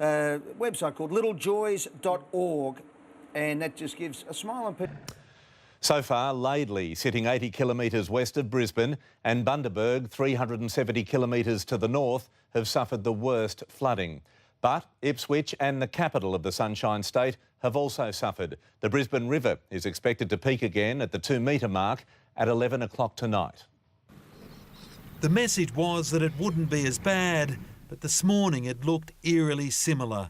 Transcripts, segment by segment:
website called littlejoys.org, and that just gives a smile on people. So far, Laidley sitting 80 kilometres west of Brisbane and Bundaberg 370 kilometres to the north have suffered the worst flooding. But Ipswich and the capital of the Sunshine State have also suffered. The Brisbane River is expected to peak again at the 2-metre mark at 11 o'clock tonight. The message was that it wouldn't be as bad, but this morning it looked eerily similar.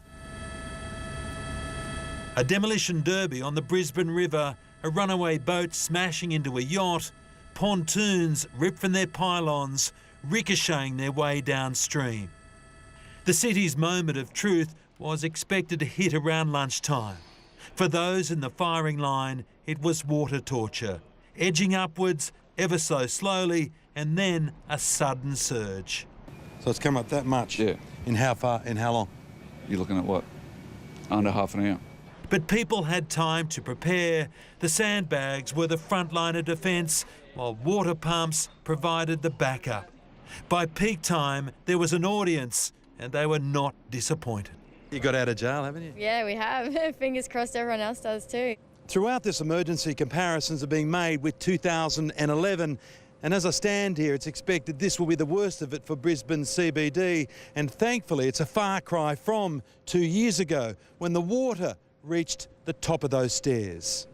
A demolition derby on the Brisbane River, a runaway boat smashing into a yacht, pontoons ripped from their pylons, ricocheting their way downstream. The city's moment of truth was expected to hit around lunchtime. For those in the firing line, it was water torture, edging upwards ever so slowly, and then a sudden surge. So it's come up that much? Yeah. In how far, in how long? You're looking at what? Under half an hour. But people had time to prepare. The sandbags were the front line of defence, while water pumps provided the backup. By peak time, there was an audience, and they were not disappointed. You got out of jail, haven't you? Yeah, we have. Fingers crossed everyone else does too. Throughout this emergency, comparisons are being made with 2011. And as I stand here, it's expected this will be the worst of it for Brisbane CBD. And thankfully, it's a far cry from 2 years ago when the water reached the top of those stairs.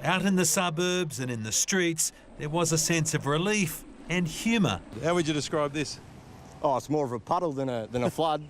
Out in the suburbs and in the streets, there was a sense of relief and humour. How would you describe this? Oh, it's more of a puddle than a flood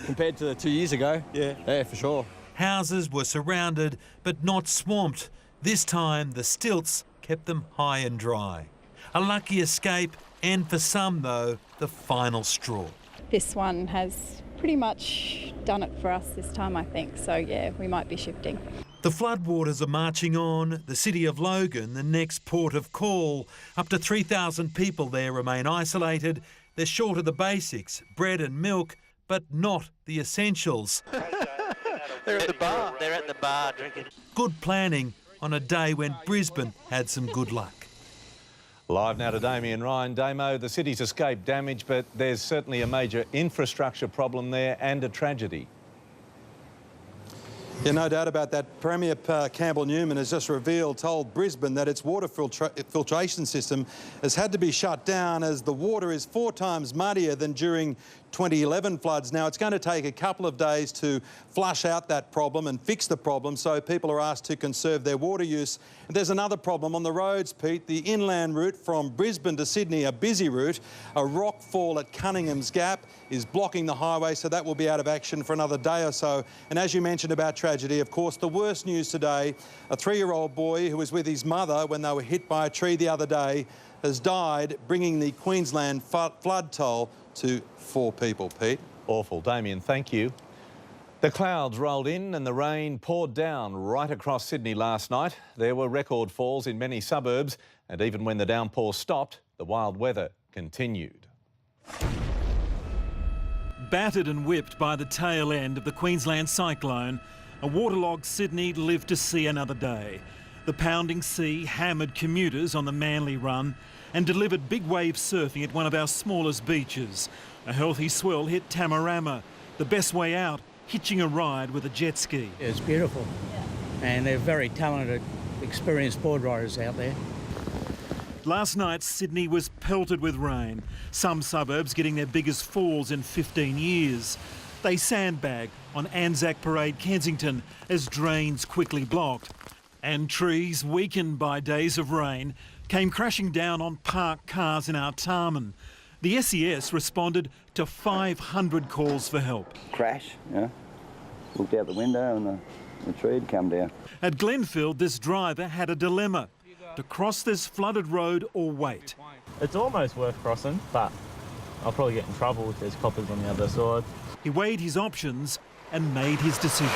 compared to 2 years ago. Yeah, for sure. Houses were surrounded but not swamped. This time, the stilts kept them high and dry. A lucky escape, and for some, though, the final straw. This one has pretty much done it for us this time, I think. So, yeah, we might be shifting. The floodwaters are marching on. The city of Logan, the next port of call. Up to 3,000 people there remain isolated. They're short of the basics, bread and milk, but not the essentials. They're at the bar. They're at the bar drinking. Good planning on a day when Brisbane had some good luck. Live now to Damien Ryan. Damo, the city's escaped damage, but there's certainly a major infrastructure problem there and a tragedy. Yeah, no doubt about that. Premier Campbell Newman has just told Brisbane that its water filtration system has had to be shut down as the water is 4 times muddier than during 2011 floods. Now, it's going to take a couple of days to flush out that problem and fix the problem, so people are asked to conserve their water use. And there's another problem on the roads, Pete. The inland route from Brisbane to Sydney, a busy route, a rock fall at Cunningham's Gap is blocking the highway, so that will be out of action for another day or so. And as you mentioned about tragedy, of course, the worst news today, a 3-year-old boy who was with his mother when they were hit by a tree the other day has died, bringing the Queensland flood toll to 4 people, Pete. Awful. Damien, thank you. The clouds rolled in and the rain poured down right across Sydney last night. There were record falls in many suburbs, and even when the downpour stopped, the wild weather continued. Battered and whipped by the tail end of the Queensland cyclone, a waterlogged Sydney lived to see another day. The pounding sea hammered commuters on the Manly Run and delivered big wave surfing at one of our smallest beaches. A healthy swell hit Tamarama. The best way out, hitching a ride with a jet ski. It's beautiful. And they're very talented, experienced board riders out there. Last night, Sydney was pelted with rain. Some suburbs getting their biggest falls in 15 years. They sandbagged on Anzac Parade, Kensington, as drains quickly blocked. And trees, weakened by days of rain, came crashing down on parked cars in Artarmon. The SES responded to 500 calls for help. Crash, yeah. Looked out the window and the tree had come down. At Glenfield, this driver had a dilemma: to cross this flooded road or wait. It's almost worth crossing, but I'll probably get in trouble if there's coppers on the other side. He weighed his options and made his decision.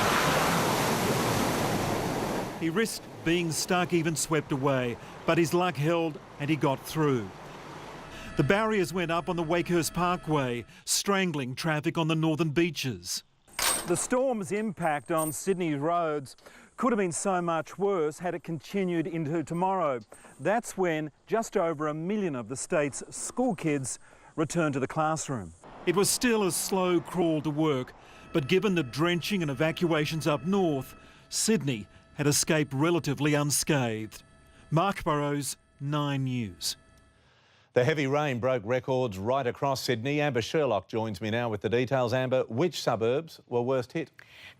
He risked being stuck, even swept away, but his luck held and he got through. The barriers went up on the Wakehurst Parkway, strangling traffic on the northern beaches. The storm's impact on Sydney's roads could have been so much worse had it continued into tomorrow. That's when just over 1 million of the state's school kids returned to the classroom. It was still a slow crawl to work, But given the drenching and evacuations up north, Sydney had escaped relatively unscathed. Mark Burrows, 9 News. The heavy rain broke records right across Sydney. Amber Sherlock joins me now with the details. Amber, which suburbs were worst hit?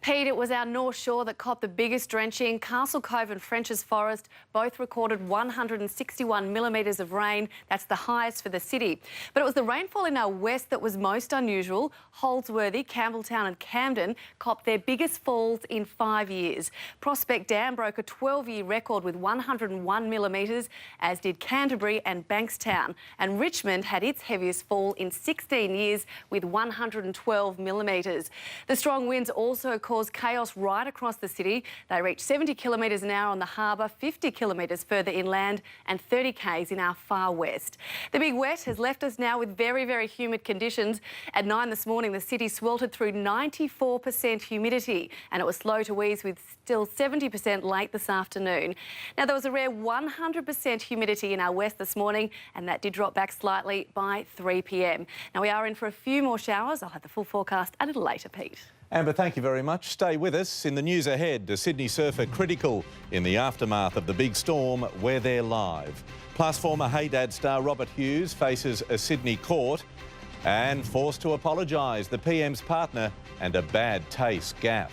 Pete, it was our North Shore that copped the biggest drenching. Castle Cove and Frenchs Forest both recorded 161 millimetres of rain. That's the highest for the city. But it was the rainfall in our west that was most unusual. Holsworthy, Campbelltown and Camden copped their biggest falls in 5 years. Prospect Dam broke a 12-year record with 101 millimetres, as did Canterbury and Bankstown. And Richmond had its heaviest fall in 16 years with 112 millimetres. The strong winds also caused chaos right across the city. They reached 70 kilometres an hour on the harbour, 50 kilometres further inland and 30 k's in our far west. The big wet has left us now with very, very humid conditions. At 9 this morning, the city sweltered through 94% humidity, and it was slow to ease with still 70% late this afternoon. Now, there was a rare 100% humidity in our west this morning, and that did drop back slightly by 3 p.m. Now, we are in for a few more showers. I'll have the full forecast a little later, Pete. Amber, thank you very much. Stay with us. In the news ahead, a Sydney surfer critical in the aftermath of the big storm. We're there live. Plus, former Hey Dad star Robert Hughes faces a Sydney court and forced to apologise, the PM's partner, and a bad taste gaffe.